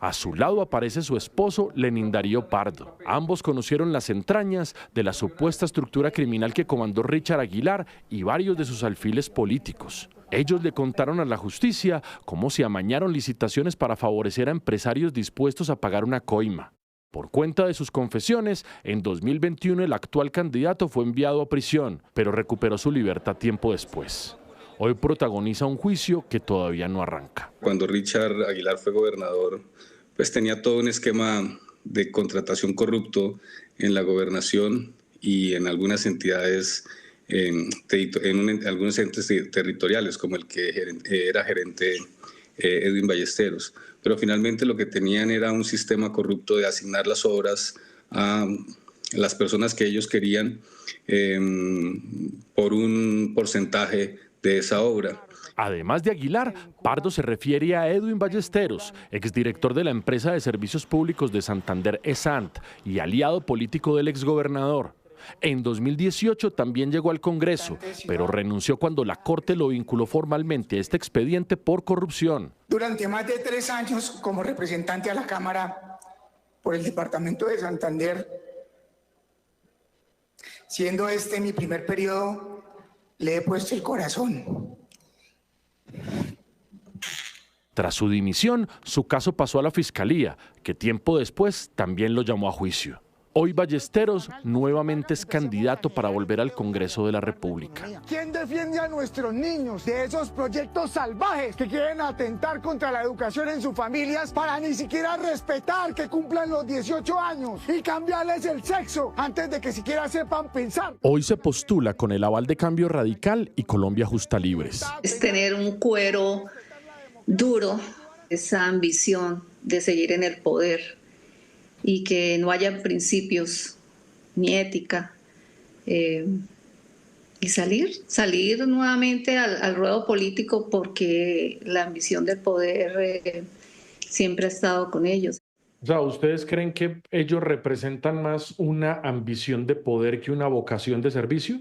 A su lado aparece su esposo, Lenín Darío Pardo. Ambos conocieron las entrañas de la supuesta estructura criminal que comandó Richard Aguilar y varios de sus alfiles políticos. Ellos le contaron a la justicia cómo se amañaron licitaciones para favorecer a empresarios dispuestos a pagar una coima. Por cuenta de sus confesiones, en 2021 el actual candidato fue enviado a prisión, pero recuperó su libertad tiempo después. Hoy protagoniza un juicio que todavía no arranca. Cuando Richard Aguilar fue gobernador, pues tenía todo un esquema de contratación corrupto en la gobernación y en algunas entidades, en algunos entes territoriales, como el que era gerente Edwin Ballesteros. Pero finalmente lo que tenían era un sistema corrupto de asignar las obras a las personas que ellos querían por un porcentaje de esa obra. Además de Aguilar, Pardo se refiere a Edwin Ballesteros, exdirector de la empresa de servicios públicos de Santander ESANT y aliado político del exgobernador. En 2018 también llegó al Congreso, pero renunció cuando la Corte lo vinculó formalmente a este expediente por corrupción. Durante más de 3 años como representante a la Cámara por el departamento de Santander, siendo este mi primer periodo, le he puesto el corazón. Tras su dimisión, su caso pasó a la Fiscalía, que tiempo después también lo llamó a juicio. Hoy Ballesteros nuevamente es candidato para volver al Congreso de la República. ¿Quién defiende a nuestros niños de esos proyectos salvajes que quieren atentar contra la educación en sus familias para ni siquiera respetar que cumplan los 18 años y cambiarles el sexo antes de que siquiera sepan pensar? Hoy se postula con el aval de Cambio Radical y Colombia Justa Libres. Es tener un cuero duro, esa ambición de seguir en el poder y que no haya principios ni ética, y salir nuevamente al ruedo político, porque la ambición del poder siempre ha estado con ellos. O sea, ¿ustedes creen que ellos representan más una ambición de poder que una vocación de servicio?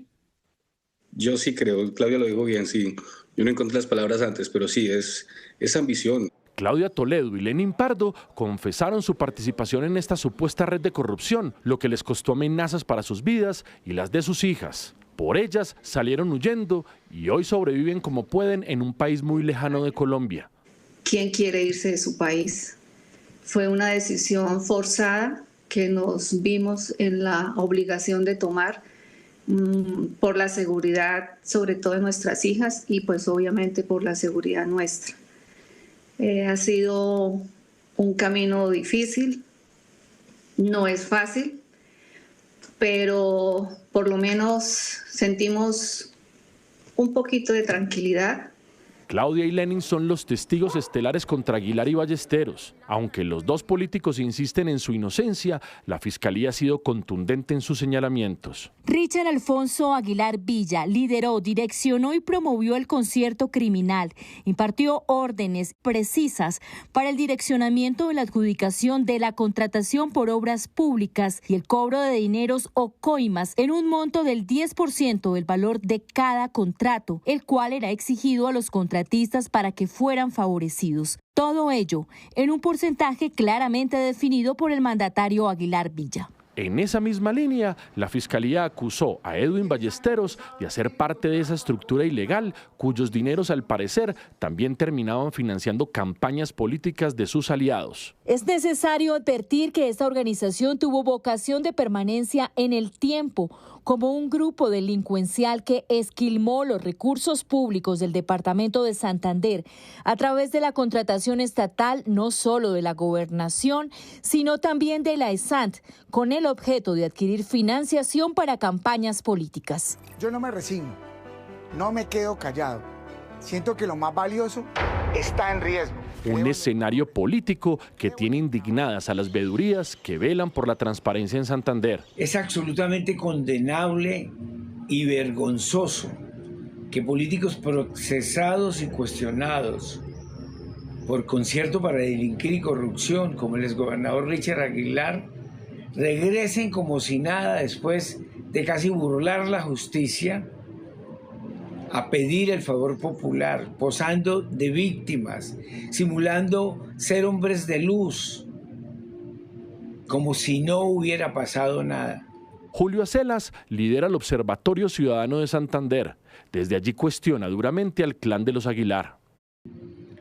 Yo sí creo, Claudia lo dijo bien, sí. Yo no encontré las palabras antes, pero sí, es ambición. Claudia Toledo y Lenín Pardo confesaron su participación en esta supuesta red de corrupción, lo que les costó amenazas para sus vidas y las de sus hijas. Por ellas salieron huyendo y hoy sobreviven como pueden en un país muy lejano de Colombia. ¿Quién quiere irse de su país? Fue una decisión forzada que nos vimos en la obligación de tomar por la seguridad, sobre todo de nuestras hijas, y pues obviamente por la seguridad nuestra. Ha sido un camino difícil, no es fácil, pero por lo menos sentimos un poquito de tranquilidad. Claudia y Lenín son los testigos estelares contra Aguilar y Ballesteros. Aunque los dos políticos insisten en su inocencia, la Fiscalía ha sido contundente en sus señalamientos. Richard Alfonso Aguilar Villa lideró, direccionó y promovió el concierto criminal. Impartió órdenes precisas para el direccionamiento de la adjudicación de la contratación por obras públicas y el cobro de dineros o coimas en un monto del 10% del valor de cada contrato, el cual era exigido a los contratistas para que fueran favorecidos. Todo ello en un porcentaje claramente definido por el mandatario Aguilar Villa. En esa misma línea, la Fiscalía acusó a Edwin Ballesteros de hacer parte de esa estructura ilegal, cuyos dineros al parecer también terminaban financiando campañas políticas de sus aliados. Es necesario advertir que esta organización tuvo vocación de permanencia en el tiempo, como un grupo delincuencial que esquilmó los recursos públicos del departamento de Santander a través de la contratación estatal, no solo de la gobernación, sino también de la ESANT, con el objeto de adquirir financiación para campañas políticas. Yo no me resigno, no me quedo callado. Siento que lo más valioso está en riesgo. Un escenario político que tiene indignadas a las vedurías que velan por la transparencia en Santander. Es absolutamente condenable y vergonzoso que políticos procesados y cuestionados por concierto para delinquir y corrupción, como el exgobernador Richard Aguilar, regresen como si nada después de casi burlar la justicia a pedir el favor popular, posando de víctimas, simulando ser hombres de luz, como si no hubiera pasado nada. Julio Acelas lidera el Observatorio Ciudadano de Santander. Desde allí cuestiona duramente al clan de los Aguilar.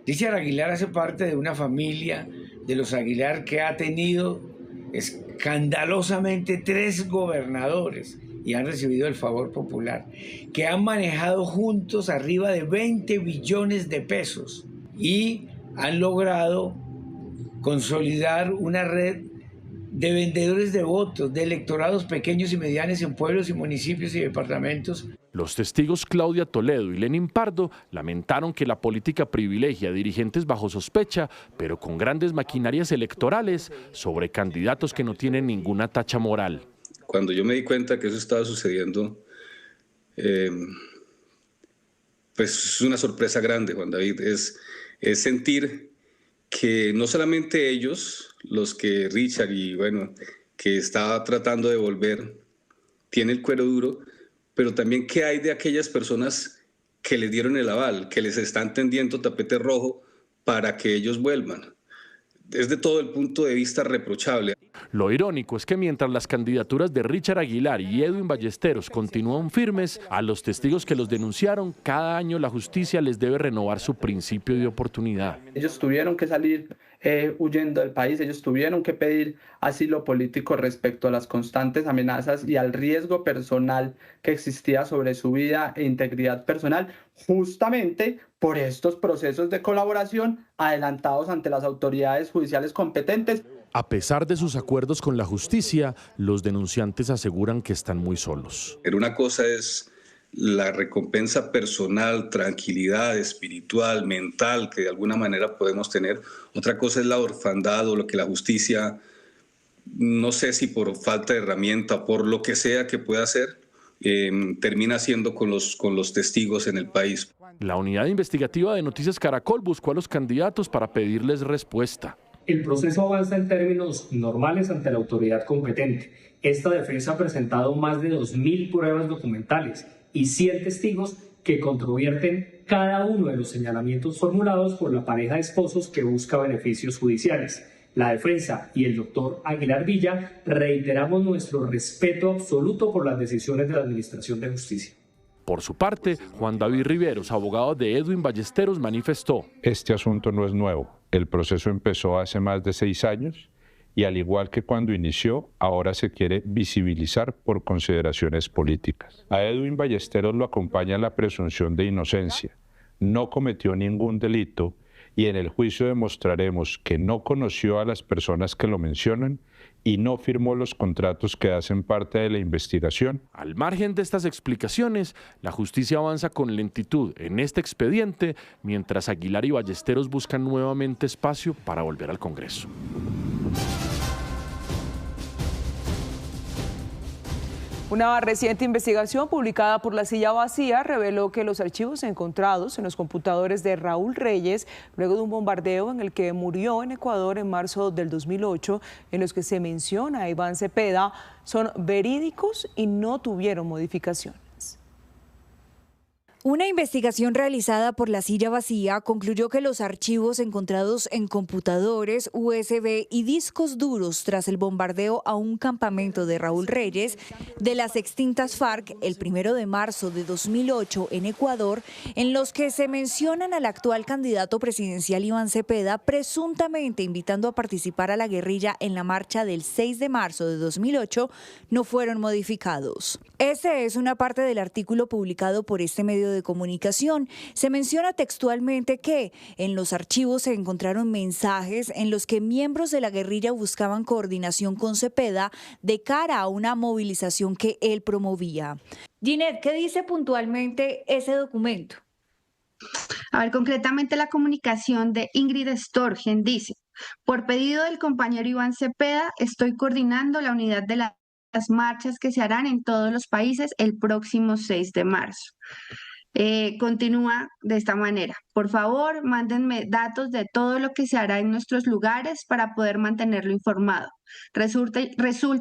Richard Aguilar hace parte de una familia de los Aguilar que ha tenido escandalosamente 3 gobernadores y han recibido el favor popular, que han manejado juntos arriba de 20 billones de pesos y han logrado consolidar una red de vendedores de votos, de electorados pequeños y medianos en pueblos y municipios y departamentos. Los testigos Claudia Toledo y Lenin Pardo lamentaron que la política privilegia a dirigentes bajo sospecha, pero con grandes maquinarias electorales, sobre candidatos que no tienen ninguna tacha moral. Cuando yo me di cuenta que eso estaba sucediendo, pues es una sorpresa grande, Juan David, es sentir que no solamente ellos, los que Richard y bueno, que estaba tratando de volver, tiene el cuero duro, pero también qué hay de aquellas personas que les dieron el aval, que les están tendiendo tapete rojo para que ellos vuelvan. Es de todo el punto de vista reprochable. Lo irónico es que mientras las candidaturas de Richard Aguilar y Edwin Ballesteros continúan firmes, a los testigos que los denunciaron, cada año la justicia les debe renovar su principio de oportunidad. Ellos tuvieron que salir huyendo del país, ellos tuvieron que pedir asilo político respecto a las constantes amenazas y al riesgo personal que existía sobre su vida e integridad personal, justamente por estos procesos de colaboración adelantados ante las autoridades judiciales competentes. A pesar de sus acuerdos con la justicia, los denunciantes aseguran que están muy solos. Pero una cosa es la recompensa personal, tranquilidad espiritual, mental, que de alguna manera podemos tener. Otra cosa es la orfandad o lo que la justicia, no sé si por falta de herramienta, por lo que sea que pueda hacer, termina haciendo con los testigos en el país. La unidad investigativa de Noticias Caracol buscó a los candidatos para pedirles respuesta. El proceso avanza en términos normales ante la autoridad competente. Esta defensa ha presentado más de 2.000 pruebas documentales y 100 testigos que controvierten cada uno de los señalamientos formulados por la pareja de esposos que busca beneficios judiciales. La defensa y el doctor Aguilar Villa reiteramos nuestro respeto absoluto por las decisiones de la Administración de Justicia. Por su parte, Juan David Riveros, abogado de Edwin Ballesteros, manifestó: Este asunto no es nuevo. El proceso empezó hace más de 6 años y al igual que cuando inició, ahora se quiere visibilizar por consideraciones políticas. A Edwin Ballesteros lo acompaña la presunción de inocencia. No cometió ningún delito y en el juicio demostraremos que no conoció a las personas que lo mencionan y no firmó los contratos que hacen parte de la investigación. Al margen de estas explicaciones, la justicia avanza con lentitud en este expediente, mientras Aguilar y Ballesteros buscan nuevamente espacio para volver al Congreso. Una reciente investigación publicada por La Silla Vacía reveló que los archivos encontrados en los computadores de Raúl Reyes luego de un bombardeo en el que murió en Ecuador en marzo del 2008, en los que se menciona a Iván Cepeda, son verídicos y no tuvieron modificaciones. Una investigación realizada por La Silla Vacía concluyó que los archivos encontrados en computadores, USB y discos duros tras el bombardeo a un campamento de Raúl Reyes de las extintas FARC el 1 de marzo de 2008 en Ecuador, en los que se mencionan al actual candidato presidencial Iván Cepeda presuntamente invitando a participar a la guerrilla en la marcha del 6 de marzo de 2008, no fueron modificados. Esta es una parte del artículo publicado por este medio de comunicación. Se menciona textualmente que en los archivos se encontraron mensajes en los que miembros de la guerrilla buscaban coordinación con Cepeda de cara a una movilización que él promovía. Ginette, ¿qué dice puntualmente ese documento? A ver, concretamente la comunicación de Ingrid Storgen dice: por pedido del compañero Iván Cepeda, estoy coordinando la unidad de las marchas que se harán en todos los países el próximo 6 de marzo. Continúa de esta manera: por favor, mándenme datos de todo lo que se hará en nuestros lugares para poder mantenerlo informado. Resulta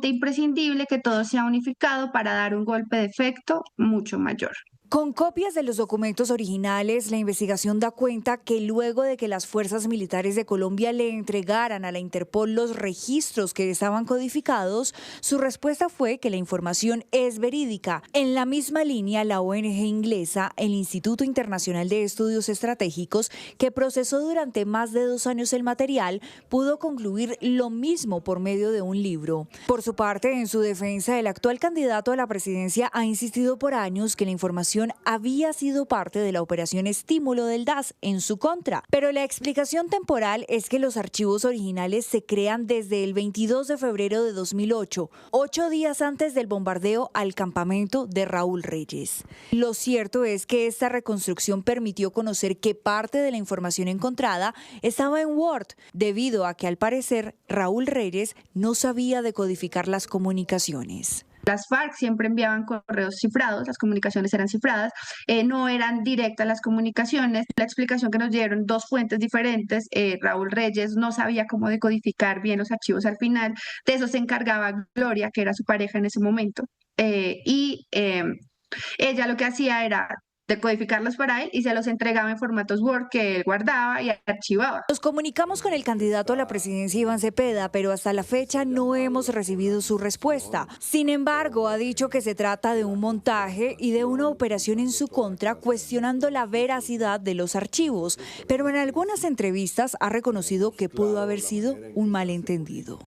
imprescindible que todo sea unificado para dar un golpe de efecto mucho mayor. Con copias de los documentos originales, la investigación da cuenta que luego de que las fuerzas militares de Colombia le entregaran a la Interpol los registros que estaban codificados, su respuesta fue que la información es verídica. En la misma línea, la ONG inglesa, el Instituto Internacional de Estudios Estratégicos, que procesó durante más de 2 años el material, pudo concluir lo mismo por medio de un libro. Por su parte, en su defensa, el actual candidato a la presidencia ha insistido por años que la información había sido parte de la operación estímulo del DAS en su contra, pero la explicación temporal es que los archivos originales se crean desde el 22 de febrero de 2008, 8 días antes del bombardeo al campamento de Raúl Reyes. Lo cierto es que esta reconstrucción permitió conocer que parte de la información encontrada estaba en Word, debido a que al parecer Raúl Reyes no sabía decodificar las comunicaciones. Las FARC siempre enviaban correos cifrados, las comunicaciones eran cifradas, no eran directas las comunicaciones. La explicación que nos dieron 2 fuentes diferentes, Raúl Reyes no sabía cómo decodificar bien los archivos al final, de eso se encargaba Gloria, que era su pareja en ese momento, ella lo que hacía era decodificarlos para él y se los entregaba en formatos Word que él guardaba y archivaba. Nos comunicamos con el candidato a la presidencia Iván Cepeda, pero hasta la fecha no hemos recibido su respuesta. Sin embargo, ha dicho que se trata de un montaje y de una operación en su contra, cuestionando la veracidad de los archivos, pero en algunas entrevistas ha reconocido que pudo haber sido un malentendido.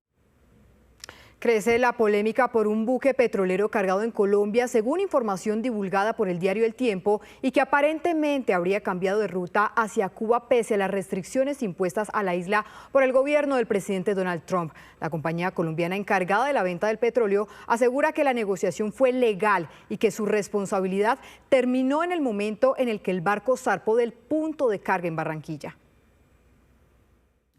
Crece la polémica por un buque petrolero cargado en Colombia, según información divulgada por el diario El Tiempo, y que aparentemente habría cambiado de ruta hacia Cuba pese a las restricciones impuestas a la isla por el gobierno del presidente Donald Trump. La compañía colombiana encargada de la venta del petróleo asegura que la negociación fue legal y que su responsabilidad terminó en el momento en el que el barco zarpó del punto de carga en Barranquilla.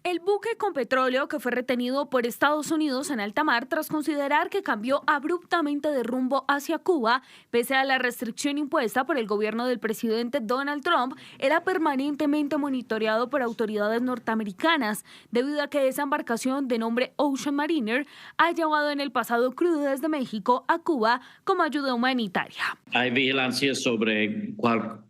El buque con petróleo que fue retenido por Estados Unidos en alta mar tras considerar que cambió abruptamente de rumbo hacia Cuba, pese a la restricción impuesta por el gobierno del presidente Donald Trump, era permanentemente monitoreado por autoridades norteamericanas, debido a que esa embarcación de nombre Ocean Mariner ha llevado en el pasado crudo desde México a Cuba como ayuda humanitaria. Hay vigilancia sobre cualquier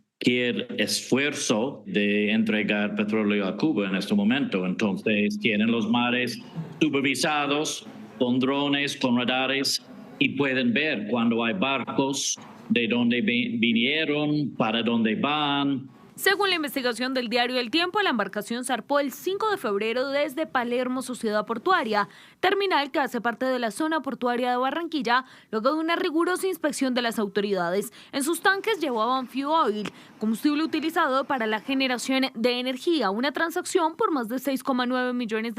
esfuerzo de entregar petróleo a Cuba en este momento. Entonces tienen los mares supervisados con drones, con radares, y pueden ver cuando hay barcos, de dónde vinieron, para dónde van. Según la investigación del diario El Tiempo, la embarcación zarpó el 5 de febrero desde Palermo, Sociedad Portuaria, terminal que hace parte de la zona portuaria de Barranquilla, luego de una rigurosa inspección de las autoridades. En sus tanques llevaban fuel oil, combustible utilizado para la generación de energía, una transacción por más de $6,9 millones.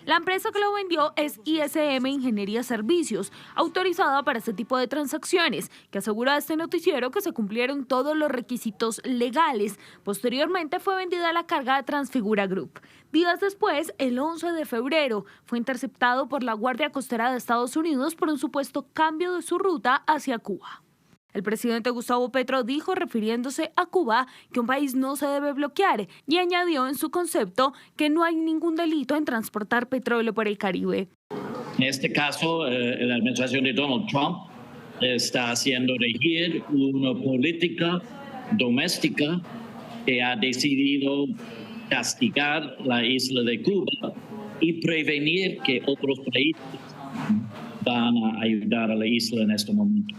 La empresa que lo vendió es ISM Ingeniería Servicios, autorizada para este tipo de transacciones, que asegura a este noticiero que se cumplieron todos los requisitos legales. Posteriormente fue vendida la carga a Transfigura Group. Días después, el 11 de febrero, fue interceptado por la Guardia Costera de Estados Unidos por un supuesto cambio de su ruta hacia Cuba. El presidente Gustavo Petro dijo, refiriéndose a Cuba, que un país no se debe bloquear, y añadió en su concepto que no hay ningún delito en transportar petróleo por el Caribe. En este caso, la administración de Donald Trump está haciendo regir una política doméstica que ha decidido castigar la isla de Cuba y prevenir que otros países van a ayudar a la isla en este momento.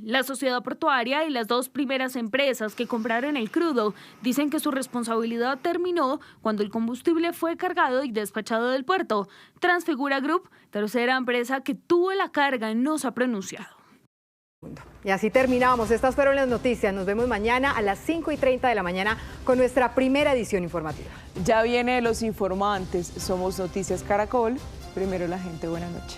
La sociedad portuaria y las 2 primeras empresas que compraron el crudo dicen que su responsabilidad terminó cuando el combustible fue cargado y despachado del puerto. Transfigura Group, tercera empresa que tuvo la carga, no se ha pronunciado. Y así terminamos. Estas fueron las noticias. Nos vemos mañana a las 5:30 de la mañana con nuestra primera edición informativa. Ya viene Los Informantes. Somos Noticias Caracol. Primero la gente. Buenas noches.